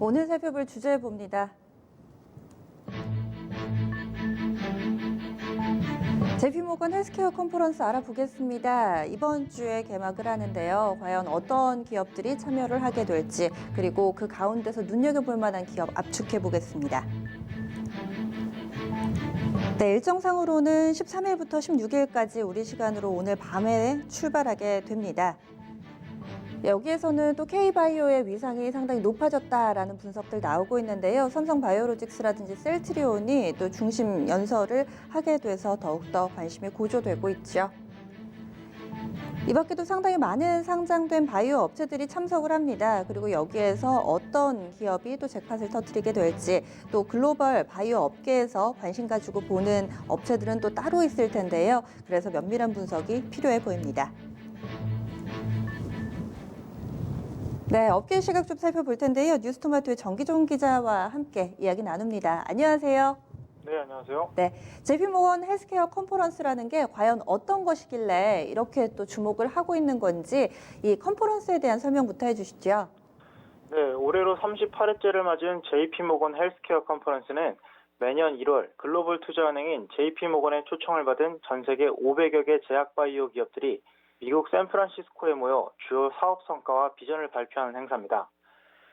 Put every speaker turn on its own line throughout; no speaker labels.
오늘 살펴볼 주제 봅니다. JP모건 헬스케어 컨퍼런스 알아보겠습니다. 이번 주에 개막을 하는데요. 과연 어떤 기업들이 참여를 하게 될지, 그리고 그 가운데서 눈여겨볼 만한 기업 압축해 보겠습니다. 네, 일정상으로는 13일부터 16일까지 우리 시간으로 오늘 밤에 출발하게 됩니다. 여기에서는 또 K바이오의 위상이 상당히 높아졌다라는 분석들 나오고 있는데요. 삼성바이오로직스라든지 셀트리온이 또 중심 연설을 하게 돼서 더욱더 관심이 고조되고 있죠. 이 밖에도 상당히 많은 상장된 바이오 업체들이 참석을 합니다. 그리고 여기에서 어떤 기업이 또 잭팟을 터뜨리게 될지, 또 글로벌 바이오 업계에서 관심 가지고 보는 업체들은 또 따로 있을 텐데요. 그래서 면밀한 분석이 필요해 보입니다. 네, 업계 시각 좀 살펴볼 텐데요. 뉴스토마토의 정기종 기자와 함께 이야기 나눕니다. 안녕하세요.
네, 안녕하세요.
네, JP모건 헬스케어 컨퍼런스라는 게 과연 어떤 것이길래 이렇게 또 주목을 하고 있는 건지 이 컨퍼런스에 대한 설명부터 해주시죠.
네, 올해로 38회째를 맞은 JP모건 헬스케어 컨퍼런스는 매년 1월 글로벌 투자은행인 JP모건의 초청을 받은 전 세계 500여 개 제약바이오 기업들이 미국 샌프란시스코에 모여 주요 사업 성과와 비전을 발표하는 행사입니다.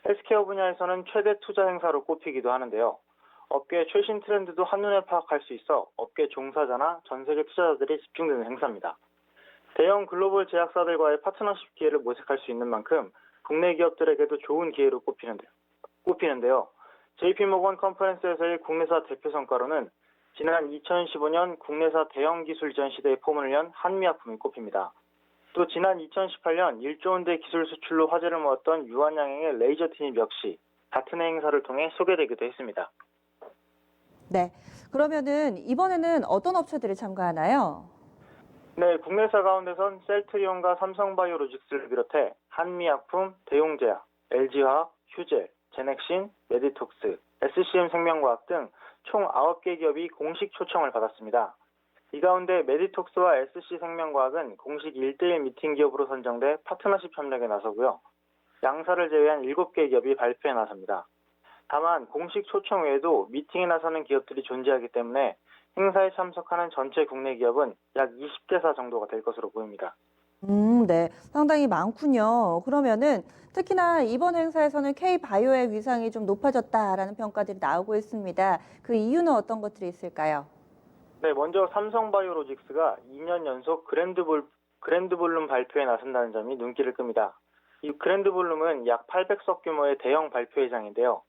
헬스케어 분야에서는 최대 투자 행사로 꼽히기도 하는데요. 업계의 최신 트렌드도 한눈에 파악할 수 있어 업계 종사자나 전 세계 투자자들이 집중되는 행사입니다. 대형 글로벌 제약사들과의 파트너십 기회를 모색할 수 있는 만큼 국내 기업들에게도 좋은 기회로 꼽히는데요. JP모건 컨퍼런스에서의 국내사 대표 성과로는 지난 2015년 국내사 대형 기술 이전 시대의 포문을 연 한미약품이 꼽힙니다. 또 지난 2018년 1조 원대 기술 수출로 화제를 모았던 유한양행의 레이저 티닙 역시 같은 행사를 통해 소개되기도 했습니다.
네, 그러면은 이번에는 어떤 업체들이 참가하나요?
네, 국내사 가운데선 셀트리온과 삼성바이오로직스를 비롯해 한미약품, 대용제약, LG화학, 휴젤, 제넥신, 메디톡스, SCM생명과학 등 총 9개 기업이 공식 초청을 받았습니다. 이 가운데 메디톡스와 SC생명과학은 공식 1대1 미팅 기업으로 선정돼 파트너십 협력에 나서고요. 양사를 제외한 7개 기업이 발표에 나섭니다. 다만 공식 초청 외에도 미팅에 나서는 기업들이 존재하기 때문에 행사에 참석하는 전체 국내 기업은 약 20개사 정도가 될 것으로 보입니다.
네, 상당히 많군요. 그러면은 특히나 이번 행사에서는 K바이오의 위상이 좀 높아졌다라는 평가들이 나오고 있습니다. 그 이유는 어떤 것들이 있을까요?
네, 먼저 삼성바이오로직스가 2년 연속 그랜드볼룸 발표에 나선다는 점이 눈길을 끕니다. 이 그랜드볼룸은 약 800석 규모의 대형 발표회장인데요.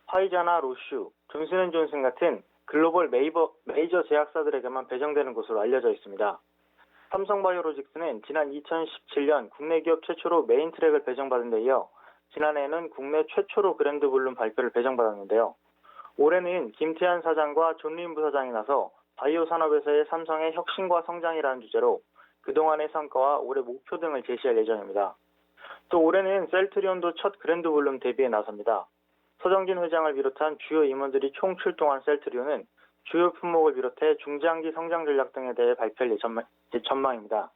화이자나 로슈, 존슨앤존슨 같은 글로벌 메이저 제약사들에게만 배정되는 곳으로 알려져 있습니다. 삼성바이오로직스는 지난 2017년 국내 기업 최초로 메인 트랙을 배정받은 데 이어 지난해에는 국내 최초로 그랜드볼룸 발표를 배정받았는데요. 올해는 김태한 사장과 존린 부사장이 나서 바이오 산업에서의 삼성의 혁신과 성장이라는 주제로 그동안의 성과와 올해 목표 등을 제시할 예정입니다. 또 올해는 셀트리온도 첫 그랜드볼룸 데뷔에 나섭니다. 서정진 회장을 비롯한 주요 임원들이 총 출동한 셀트리온은 주요 품목을 비롯해 중장기 성장 전략 등에 대해 발표할 전망입니다.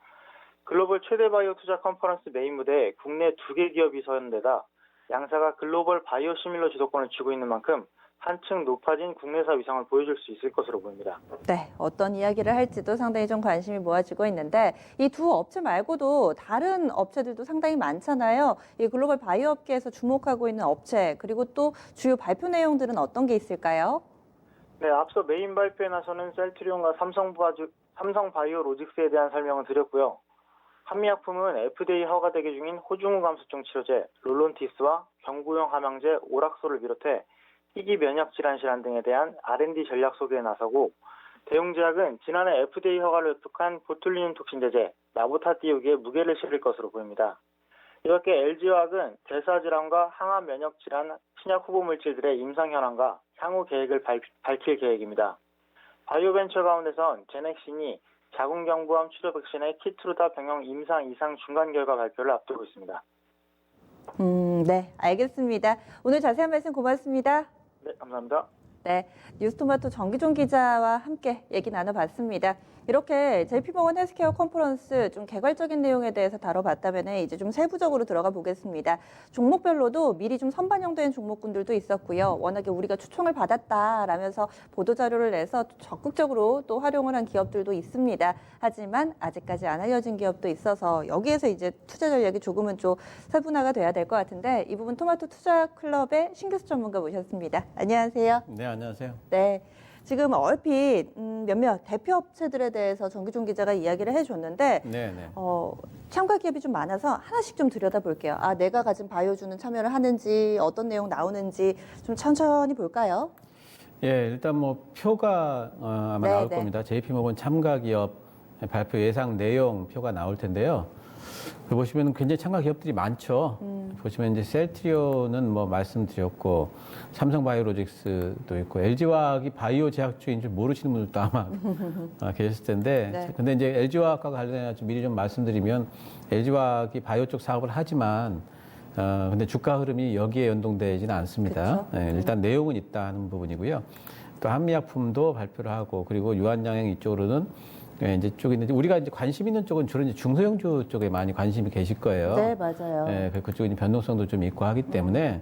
글로벌 최대 바이오 투자 컨퍼런스 메인 무대에 국내 2개 기업이 서는 데다 양사가 글로벌 바이오 시밀러 주도권을 쥐고 있는 만큼 한층 높아진 국내사 위상을 보여줄 수 있을 것으로 보입니다.
네, 어떤 이야기를 할지도 상당히 좀 관심이 모아지고 있는데 이 두 업체 말고도 다른 업체들도 상당히 많잖아요. 이 글로벌 바이오 업계에서 주목하고 있는 업체, 그리고 또 주요 발표 내용들은 어떤 게 있을까요?
네, 앞서 메인 발표에 나서는 셀트리온과 삼성바이오로직스에 대한 설명을 드렸고요. 한미약품은 FDA 허가 대기 중인 호중후 감소증 치료제 롤론티스와 경구용 함양제 오락소를 비롯해 희귀 면역 질환 질환 등에 대한 R&D 전략 소개에 나서고, 대용제약은 지난해 FDA 허가를 획득한 보툴리눔 톡신제제 나보타티우기에 무게를 실을 것으로 보입니다. 이렇게 LG화학은 대사질환과 항암 면역 질환 신약 후보 물질들의 임상 현황과 향후 계획을 밝힐 계획입니다. 바이오벤처 가운데선 제넥신이 자궁경부암 치료 백신의 키트루다 병용 임상 이상 중간 결과 발표를 앞두고 있습니다.
네, 알겠습니다. 오늘 자세한 말씀 고맙습니다.
네, 감사합니다.
네, 뉴스토마토 정기종 기자와 함께 얘기 나눠봤습니다. 이렇게 JP모건 헬스케어 컨퍼런스 좀 개괄적인 내용에 대해서 다뤄봤다면 이제 좀 세부적으로 들어가 보겠습니다. 종목별로도 미리 좀 선반영된 종목군들도 있었고요. 워낙에 우리가 초청을 받았다라면서 보도자료를 내서 적극적으로 또 활용을 한 기업들도 있습니다. 하지만 아직까지 안 알려진 기업도 있어서 여기에서 이제 투자 전략이 조금은 좀 세분화가 돼야 될 것 같은데 이 부분 토마토 투자 클럽의 신교수 전문가 모셨습니다. 안녕하세요.
네, 안녕하세요.
네. 지금 얼핏 몇몇 대표 업체들에 대해서 정기종 기자가 이야기를 해줬는데
네, 네.
참가 기업이 좀 많아서 하나씩 좀 들여다볼게요. 아, 내가 가진 바이오주는 참여를 하는지 어떤 내용 나오는지 좀 천천히 볼까요?
예, 일단 뭐 표가 아마
네,
나올
네.
겁니다. JP모건 참가 기업 발표 예상 내용 표가 나올 텐데요. 보시면 굉장히 참가 기업들이 많죠. 보시면 이제 셀트리온은 뭐 말씀드렸고 삼성바이오로직스도 있고 LG화학이 바이오 제약주인 줄 모르시는 분들도 아마 계셨을 텐데
네.
근데 이제 LG화학과 관련해서 미리 좀 말씀드리면 LG화학이 바이오 쪽 사업을 하지만 근데 주가 흐름이 여기에 연동되지는 않습니다. 예, 일단 내용은 있다 하는 부분이고요. 또 한미약품도 발표를 하고 그리고 유한양행 이쪽으로는 예, 이제 쪽이 있는데 우리가 이제 관심 있는 쪽은 주로 이제 중소형주 쪽에 많이 관심이 계실 거예요.
네, 맞아요.
예, 그쪽에 이제 변동성도 좀 있고 하기 때문에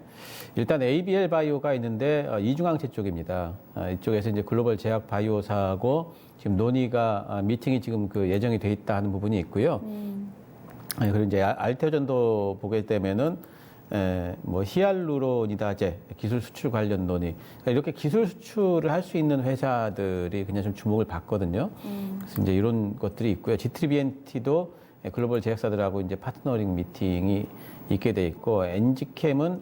일단 ABL 바이오가 있는데 이중항체 쪽입니다. 이쪽에서 이제 글로벌 제약 바이오사하고 지금 논의가 미팅이 지금 그 예정이 돼 있다 하는 부분이 있고요. 그리고 이제 알테오전도 보게 되면은 뭐 히알루로니다제 기술 수출 관련 논의 그러니까 이렇게 기술 수출을 할 수 있는 회사들이 그냥 좀 주목을 받거든요. 그래서 이제 이런 것들이 있고요. G3BNT도 글로벌 제약사들하고 이제 파트너링 미팅이 있게 돼 있고 엔지캠은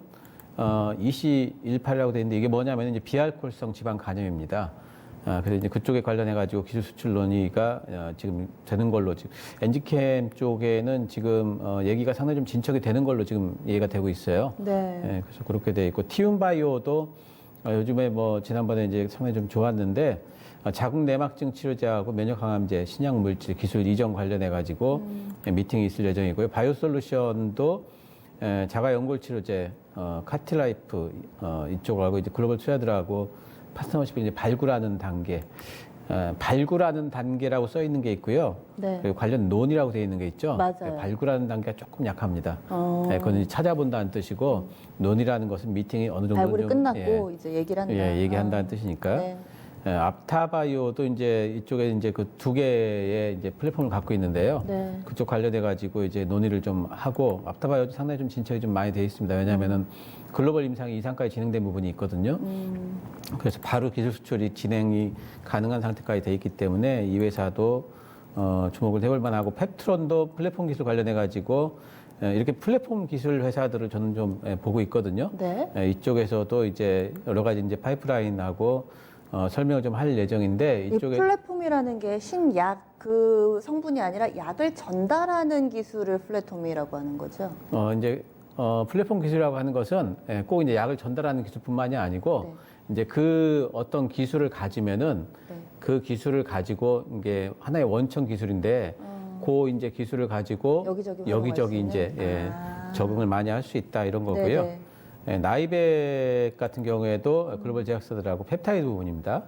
EC18이라고 돼 있는데 이게 뭐냐면 이제 비알코올성 지방 간염입니다. 그래서 이제 그쪽에 관련해가지고 기술 수출 논의가 지금 되는 걸로 지금 엔지캠 쪽에는 지금 얘기가 상당히 좀 진척이 되는 걸로 지금 얘기가 되고 있어요.
네.
예, 그래서 그렇게 돼 있고 티움바이오도 요즘에 뭐 지난번에 이제 상당히 좀 좋았는데 자궁 내막증 치료제하고 면역 강암제 신약 물질 기술 이전 관련해가지고 미팅이 있을 예정이고요. 바이오솔루션도 자가 연골 치료제 카틸라이프 이쪽하고 이제 글로벌 투자들하고 파트너십을 이제 발굴하는 단계, 발굴하는 단계라고 써 있는 게 있고요.
네.
그리고 관련 논의라고 되어 있는 게 있죠.
맞아요.
발굴하는 단계가 조금 약합니다. 그건 이제 찾아본다는 뜻이고 논의라는 것은 미팅이 어느 정도
발굴이
좀
끝났고 이제 얘기를 한다.
얘기한다는 뜻이니까.
네.
앞타바이오도 이제 이쪽에 이제 그 두 개의 이제 플랫폼을 갖고 있는데요.
네.
그쪽 관련해 가지고 이제 논의를 좀 하고 앞타바이오도 상당히 좀 진척이 좀 많이 돼 있습니다. 왜냐하면은 글로벌 임상이 이상까지 진행된 부분이 있거든요. 그래서 바로 기술 수출이 진행이 가능한 상태까지 돼 있기 때문에 이 회사도 주목을 해볼 만하고 펩트론도 플랫폼 기술 관련해 가지고 이렇게 플랫폼 기술 회사들을 저는 좀 보고 있거든요.
네.
이쪽에서도 이제 여러 가지 이제 파이프라인하고 설명을 좀 할 예정인데
이
이쪽에
플랫폼이라는 게 신약 그 성분이 아니라 약을 전달하는 기술을 플랫폼이라고 하는 거죠.
이제 플랫폼 기술이라고 하는 것은 꼭 이제 약을 전달하는 기술뿐만이 아니고
네.
이제 그 어떤 기술을 가지면은
네.
그 기술을 가지고 이게 하나의 원천 기술인데 그 이제 기술을 가지고
여기저기
이제 적응을 많이 할 수 있다 이런 거고요.
네네.
나이백 같은 경우에도 글로벌 제약사들하고 펩타이드 부분입니다.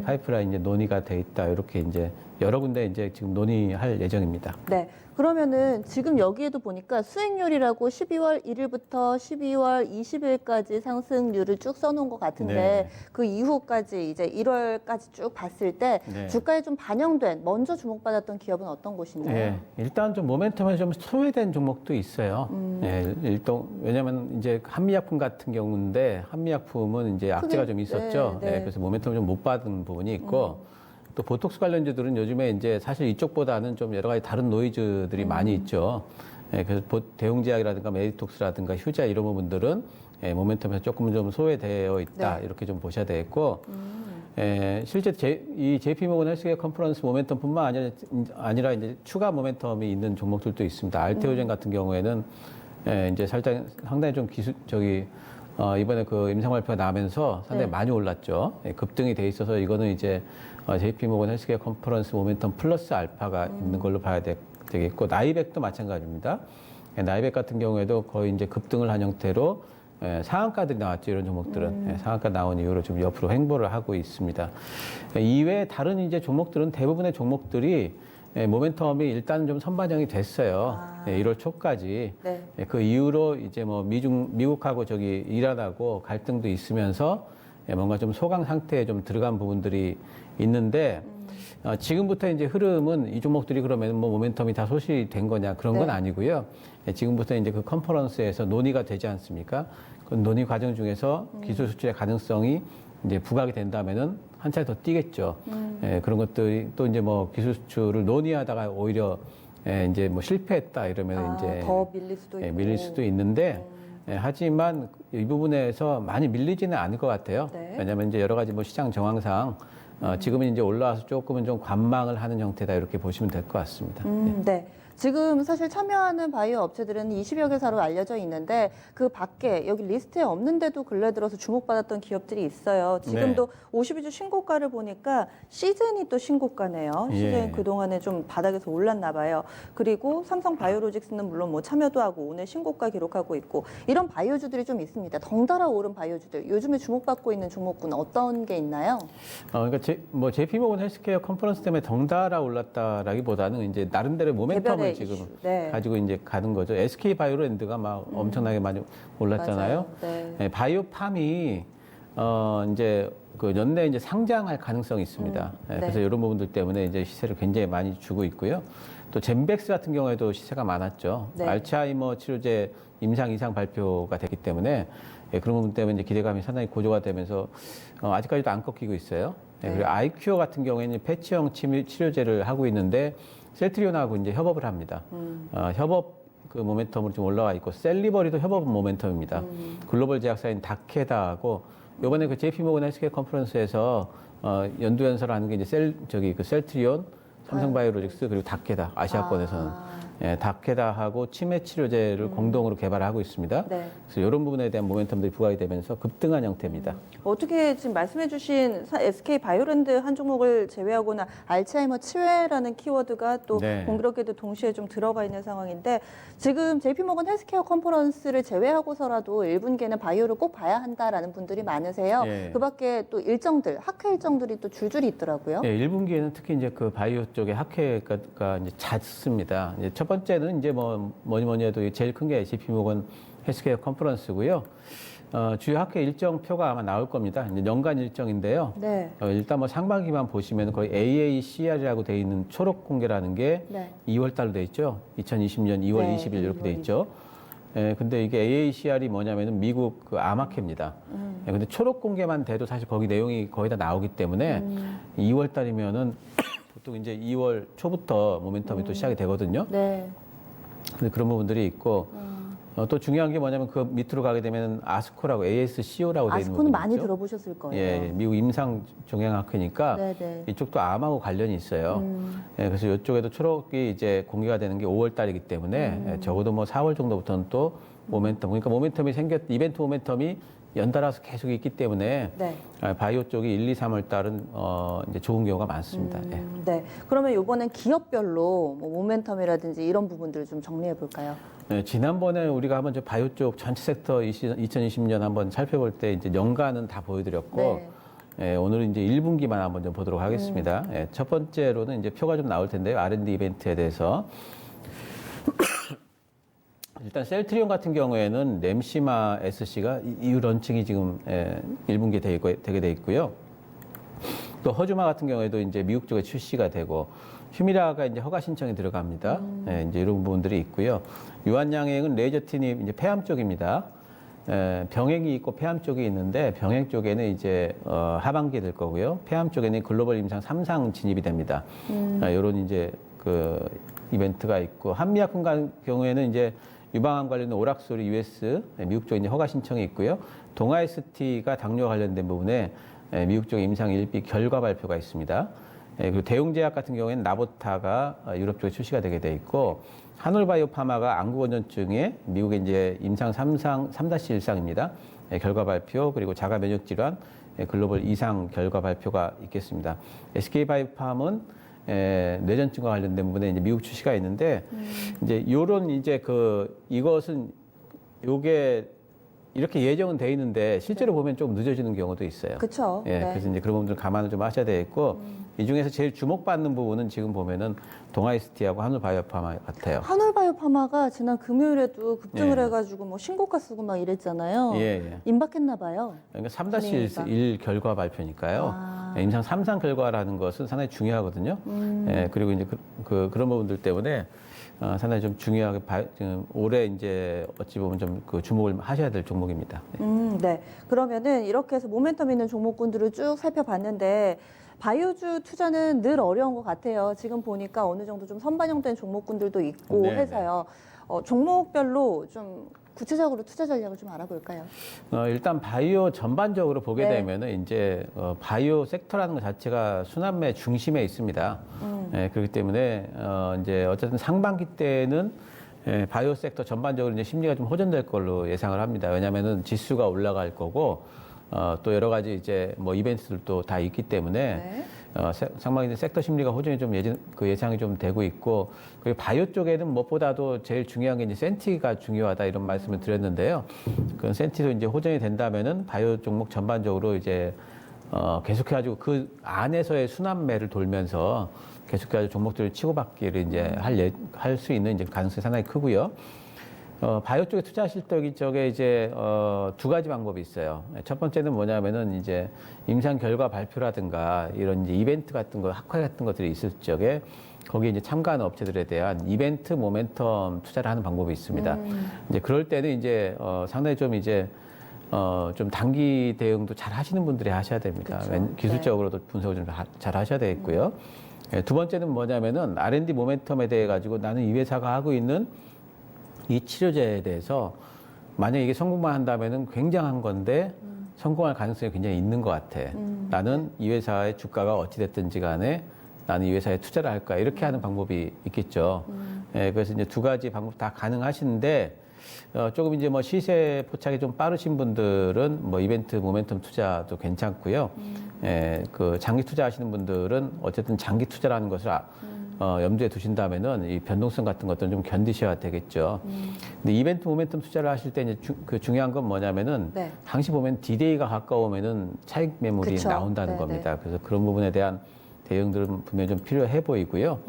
파이프라인 이제 논의가 돼 있다 이렇게 이제 여러 군데 이제 지금 논의할 예정입니다.
네. 그러면은 지금 여기에도 보니까 수익률이라고 12월 1일부터 12월 20일까지 상승률을 쭉 써놓은 것 같은데
네.
그 이후까지 이제 1월까지 쭉 봤을 때
네.
주가에 좀 반영된 먼저 주목받았던 기업은 어떤 곳인가요?
예, 일단 좀 모멘텀이 좀 소외된 종목도 있어요. 예, 일단 왜냐하면 이제 한미약품 같은 경우인데 한미약품은 이제 악재가 좀 있었죠.
네, 네.
예, 그래서 모멘텀을 좀 못 받은 부분이 있고. 또 보톡스 관련주들은 요즘에 이제 사실 이쪽보다는 좀 여러 가지 다른 노이즈들이 많이 있죠. 예, 그래서 대웅제약이라든가 메디톡스라든가 휴자 이런 부분들은 모멘텀에서 조금 좀 소외되어 있다
네.
이렇게 좀 보셔야 되겠고 실제 이 JP모건 헬스케어 컨퍼런스 모멘텀뿐만 아니라 이제 추가 모멘텀이 있는 종목들도 있습니다. 알테오젠 같은 경우에는 이제 살짝 상당히 좀 이번에 그 임상 발표가 나면서 상당히
네.
많이 올랐죠. 급등이 돼 있어서 이거는 이제 JP모건 헬스케어 컨퍼런스 모멘텀 플러스 알파가 있는 걸로 봐야 되겠고 나이백도 마찬가지입니다. 나이백 같은 경우에도 거의 이제 급등을 한 형태로 상한가들이 나왔죠. 이런 종목들은 상한가 나온 이후로 좀 옆으로 횡보를 하고 있습니다. 이외에 다른 이제 종목들은 대부분의 종목들이 모멘텀이 일단 좀 선반영이 됐어요. 1월 초까지.
네.
그 이후로 이제 뭐 미국하고 저기 이란하고 갈등도 있으면서 뭔가 좀 소강 상태에 좀 들어간 부분들이 있는데 지금부터 이제 흐름은 이 종목들이 그러면 뭐 모멘텀이 다 소실된 거냐 그런 건
네.
아니고요. 지금부터 이제 그 컨퍼런스에서 논의가 되지 않습니까? 그 논의 과정 중에서 기술 수출의 가능성이 이제 부각이 된다면은 한 차례 더 뛰겠죠. 그런 것들이 또 이제 뭐 기술 수출을 논의하다가 오히려 이제 뭐 실패했다 이러면 이제
더 밀릴 수도 있고.
밀릴 수도 있는데 하지만 이 부분에서 많이 밀리지는 않을 것 같아요.
네.
왜냐하면 이제 여러 가지 뭐 시장 정황상 지금은 이제 올라와서 조금은 좀 관망을 하는 형태다 이렇게 보시면 될 것 같습니다.
네. 지금 사실 참여하는 바이오 업체들은 20여 개사로 알려져 있는데 그 밖에 여기 리스트에 없는데도 근래 들어서 주목받았던 기업들이 있어요. 지금도 52주 신고가를 보니까 시즌이 또 신고가네요. 시즌
예.
그동안에 좀 바닥에서 올랐나 봐요. 그리고 삼성 바이오로직스는 물론 뭐 참여도 하고 오늘 신고가 기록하고 있고 이런 바이오주들이 좀 있습니다. 덩달아 오른 바이오주들. 요즘에 주목받고 있는 종목군은 어떤 게 있나요?
그러니까 JP모건 헬스케어 컨퍼런스 때문에 덩달아 올랐다라기보다는 이제 나름대로 모멘텀을
개별의
지금
이슈. 네.
가지고 이제 가는 거죠. SK 바이오랜드가 막 엄청나게 많이 올랐잖아요.
맞아요. 네.
바이오팜이 이제 그 연내 이제 상장할 가능성이 있습니다. 그래서
네.
이런 부분들 때문에 이제 시세를 굉장히 많이 주고 있고요. 또 젠백스 같은 경우에도 시세가 많았죠.
네.
알츠하이머 치료제 임상 이상 발표가 됐기 때문에 그런 부분 때문에 이제 기대감이 상당히 고조가 되면서 아직까지도 안 꺾이고 있어요. 그리고 아이큐어 같은 경우에는 패치형 치료제를 하고 있는데 셀트리온하고 이제 협업을 합니다. 협업 그 모멘텀으로 좀 올라와 있고 셀리버리도 협업 모멘텀입니다. 글로벌 제약사인 다케다하고 이번에 그 JP모건 헬스케어 컨퍼런스에서 연두 연설하는 게 이제 그 셀트리온, 삼성바이오로직스 그리고 다케다 아시아권에서는 다케다하고 치매 치료제를 공동으로 개발하고 있습니다.
네.
그래서 이런 부분에 대한 모멘텀들이 부각이 되면서 급등한 형태입니다.
어떻게 지금 말씀해주신 SK 바이오랜드 한 종목을 제외하고는 알츠하이머 치료라는 키워드가 또
네.
공교롭게도 동시에 좀 들어가 있는 상황인데 지금 JP모건 헬스케어 컨퍼런스를 제외하고서라도 1분기에는 바이오를 꼭 봐야 한다라는 분들이 많으세요.
예.
그밖에 또 일정들, 학회 일정들이 또 줄줄이 있더라고요.
네, 1분기에는 특히 이제 그 바이오 쪽의 학회가 이제 잦습니다. 이제 첫 번째는 이제 뭐니 해도 제일 큰 게 JP모건 헬스케어 컨퍼런스고요. 주요 학회 일정표가 아마 나올 겁니다. 이제 연간 일정인데요.
네.
일단 뭐 상반기만 보시면 거의 AACR이라고 돼 있는 초록 공개라는 게
네.
2월 달로 돼 있죠. 2020년 2월
네,
20일 이렇게 돼
2월
있죠. 근데 이게 AACR이 뭐냐면은 미국 그 암학회입니다. 근데 초록 공개만 돼도 사실 거기 내용이 거의 다 나오기 때문에 2월 달이면은 보통 이제 2월 초부터 모멘텀이 또 시작이 되거든요.
네.
근데 그런 부분들이 있고 또 중요한 게 뭐냐면 그 밑으로 가게 되면 아스코라고 ASCO라고 돼 있는
아스코는
부분이
많이
있죠.
들어보셨을 거예요.
예, 미국 임상 종양학회니까
네네.
이쪽도 암하고 관련이 있어요. 그래서 이쪽에도 초록이 이제 공개가 되는 게 5월 달이기 때문에 적어도 뭐 4월 정도부터는 또 모멘텀, 그러니까 모멘텀이 이벤트 모멘텀이 연달아서 계속 있기 때문에
네.
바이오 쪽이 1, 2, 3월 달은 이제 좋은 경우가 많습니다. 예.
네. 그러면 이번엔 기업별로 뭐 모멘텀이라든지 이런 부분들을 좀 정리해 볼까요?
네, 지난번에 우리가 한번 저 바이오 쪽 전체 섹터 2020년 한번 살펴볼 때 이제 연간은 다 보여드렸고
네.
예, 오늘은 이제 1분기만 한번 좀 보도록 하겠습니다. 예, 첫 번째로는 이제 표가 좀 나올 텐데요. R&D 이벤트에 대해서. 일단 셀트리온 같은 경우에는 램시마 SC가 이후 런칭이 지금 1분기에 되게 돼 있고요. 또 허주마 같은 경우에도 이제 미국 쪽에 출시가 되고 휴미라가 이제 허가 신청이 들어갑니다. 이제 이런 부분들이 있고요. 유한양행은 레이저틴이 이제 폐암 쪽입니다. 병행이 있고 폐암 쪽이 있는데 병행 쪽에는 이제 하반기에 될 거고요. 폐암 쪽에는 글로벌 임상 3상 진입이 됩니다. 이런 이제 그 이벤트가 있고 한미약품 같은 경우에는 이제 유방암 관련된 오락소리 US 미국 쪽에 이제 허가 신청이 있고요. 동아ST가 당뇨 관련된 부분에 미국 쪽 임상 1비 결과 발표가 있습니다. 그리고 대웅제약 같은 경우에는 나보타가 유럽 쪽에 출시가 되게 돼 있고 한올바이오파마가 안구건전증에 미국의 이제 임상 3-1상입니다. 결과 발표 그리고 자가 면역 질환 글로벌 이상 결과 발표가 있겠습니다. SK바이오팜은 뇌전증과 관련된 부분에 이제 미국 출시가 있는데 이제 요런 이제 이것은 요게 이렇게 예정은 돼 있는데 실제로 보면 좀 늦어지는 경우도 있어요.
그렇죠.
예,
네.
그래서 이제 그런 부분들 감안을 좀 하셔야 되겠고 이 중에서 제일 주목받는 부분은 지금 보면은 동아이스티하고 한울바이오파마 같아요.
한올바이오파마가 지난 금요일에도 급등을
예.
해가지고 뭐 신고가 쓰고 막 이랬잖아요.
예, 예.
임박했나 봐요.
그러니까
분위기가.
3-1 결과 발표니까요.
아.
예, 임상 3상 결과라는 것은 상당히 중요하거든요. 예, 그리고 이제 그런 부분들 때문에 상당히 좀 중요하게 지금 올해 이제 어찌 보면 좀 그 주목을 하셔야 될 종목입니다. 네.
네. 그러면은 이렇게 해서 모멘텀 있는 종목군들을 쭉 살펴봤는데 바이오주 투자는 늘 어려운 것 같아요. 지금 보니까 어느 정도 좀 선반영된 종목군들도 있고
네,
해서요. 종목별로 좀 구체적으로 투자 전략을 좀 알아볼까요?
일단 바이오 전반적으로 보게
네.
되면은 이제 바이오 섹터라는 것 자체가 순환매 중심에 있습니다. 예, 그렇기 때문에 이제 어쨌든 상반기 때는 예, 바이오 섹터 전반적으로 이제 심리가 좀 호전될 걸로 예상을 합니다. 왜냐하면은 지수가 올라갈 거고 또 여러 가지 이제 뭐 이벤트들도 다 있기 때문에
네.
상반기 섹터 심리가 호전이 좀 예상이 좀 되고 있고 그리고 바이오 쪽에는 무엇보다도 제일 중요한 게 이제 센티가 중요하다 이런 말씀을 드렸는데요. 그 센티도 이제 호전이 된다면은 바이오 종목 전반적으로 이제 계속해가지고 그 안에서의 순환매를 돌면서 계속해가지고 종목들을 치고받기를 이제 할 수 있는 이제 가능성이 상당히 크고요. 바이오 쪽에 투자하실 적에 이제 두 가지 방법이 있어요. 첫 번째는 뭐냐면은 이제 임상 결과 발표라든가 이런 이제 이벤트 같은 거, 학회 같은 것들이 있을 적에 거기에 이제 참가하는 업체들에 대한 이벤트 모멘텀 투자를 하는 방법이 있습니다. 이제 그럴 때는 이제 상당히 좀 이제 좀 단기 대응도 잘 하시는 분들이 하셔야 됩니다.
그쵸.
기술적으로도 분석을 좀 잘 하셔야 되겠고요. 예, 두 번째는 뭐냐면은 R&D 모멘텀에 대해 가지고 나는 이 회사가 하고 있는 이 치료제에 대해서 만약에 이게 성공만 한다면은 굉장한 건데 성공할 가능성이 굉장히 있는 것 같아. 나는 이 회사의 주가가 어찌됐든지 간에 나는 이 회사에 투자를 할까 이렇게 하는 방법이 있겠죠. 예, 그래서 이제 두 가지 방법 다 가능하신데 조금 이제 뭐 시세 포착이 좀 빠르신 분들은 뭐 이벤트 모멘텀 투자도 괜찮고요. 예, 그 장기 투자하시는 분들은 어쨌든 장기 투자라는 것을 염두에 두신다면은 이 변동성 같은 것들은 좀 견디셔야 되겠죠. 근데 이벤트 모멘텀 투자를 하실 때 이제 그 중요한 건 뭐냐면은
네.
항시 보면 디데이가 가까우면은 차익 매물이
그쵸.
나온다는
네,
겁니다. 그래서 그런 부분에 대한 대응들은 분명히 좀 필요해 보이고요.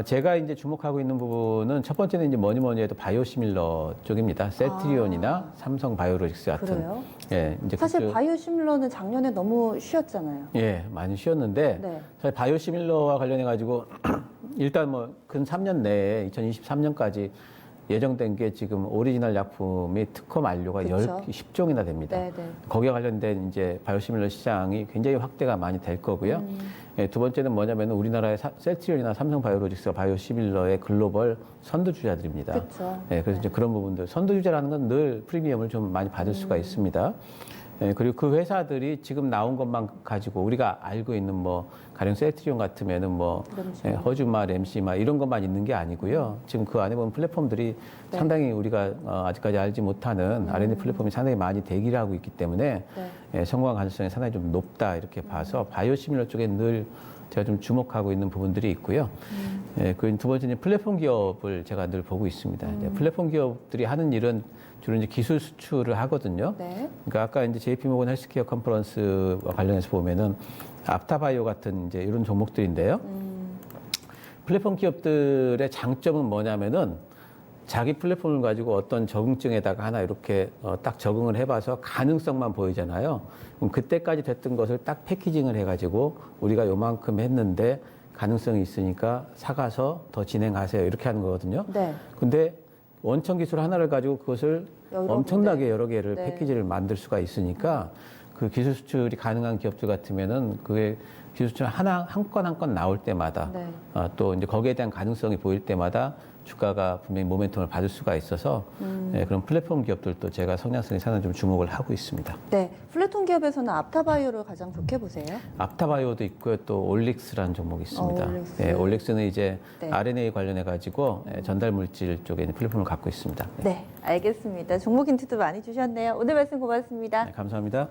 제가 이제 주목하고 있는 부분은 첫 번째는 이제 뭐니 해도 바이오시밀러 쪽입니다. 셀트리온이나 삼성 바이오로직스 같은.
그래요?
예, 이제
사실
그쪽-
바이오시밀러는 작년에 너무 쉬었잖아요.
예, 많이 쉬었는데
네.
사실 바이오시밀러와 관련해 가지고 일단 뭐 근 3년 내에 2023년까지 예정된 게 지금 오리지널 약품이 특허 만료가
그쵸.
10종이나 됩니다.
네, 네.
거기에 관련된 이제 바이오시밀러 시장이 굉장히 확대가 많이 될 거고요. 예, 두 번째는 뭐냐면 우리나라의 셀트리온이나 삼성 바이오로직스가 바이오시밀러의 글로벌 선두주자들입니다.
그렇죠.
예, 그래서 이제 그런 부분들 선두주자라는 건 늘 프리미엄을 좀 많이 받을 수가 있습니다. 예, 그리고 그 회사들이 지금 나온 것만 가지고 우리가 알고 있는 뭐 가령 셀트리온 같으면은 뭐
램시마.
예, 허주마, 램시마 이런 것만 있는 게 아니고요. 지금 그 안에 보면 플랫폼들이
네.
상당히 우리가 아직까지 알지 못하는 R&D 플랫폼이 상당히 많이 대기를 하고 있기 때문에
네.
예, 성공한 가능성이 상당히 좀 높다 이렇게 봐서 바이오시밀러 쪽에 늘 제가 좀 주목하고 있는 부분들이 있고요. 예, 그 두 번째는 플랫폼 기업을 제가 늘 보고 있습니다. 이제 플랫폼 기업들이 하는 일은 주로 이제 기술 수출을 하거든요.
네.
그러니까 아까 이제 JP 모건 헬스케어 컨퍼런스와 관련해서 보면은 앞타바이오 같은 이제 이런 종목들인데요. 플랫폼 기업들의 장점은 뭐냐면은 자기 플랫폼을 가지고 어떤 적응증에다가 하나 이렇게 딱 적응을 해봐서 가능성만 보이잖아요. 그럼 그때까지 됐던 것을 딱 패키징을 해가지고 우리가 요만큼 했는데 가능성이 있으니까 사가서 더 진행하세요. 이렇게 하는 거거든요.
네.
근데 원천 기술 하나를 가지고 그것을
여러
엄청나게
군데.
여러 개를
네.
패키지를 만들 수가 있으니까 그 기술 수출이 가능한 기업들 같으면은 그게 기술 수출 한 건 한 건 나올 때마다
네.
또 이제 거기에 대한 가능성이 보일 때마다 주가가 분명히 모멘텀을 받을 수가 있어서 예, 그런 플랫폼 기업들도 제가 성장성에 상당히 좀 주목을 하고 있습니다.
네. 플랫폼 기업에서는 앞타바이오를 가장 좋게 보세요.
앞타바이오도 있고요, 또 올릭스라는 종목이 있습니다.
올릭스.
예, 올릭스는 이제
네.
RNA 관련해 가지고 전달 물질 쪽에 이제 플랫폼을 갖고 있습니다.
네. 알겠습니다. 종목 힌트도 많이 주셨네요. 오늘 말씀 고맙습니다.
네, 감사합니다.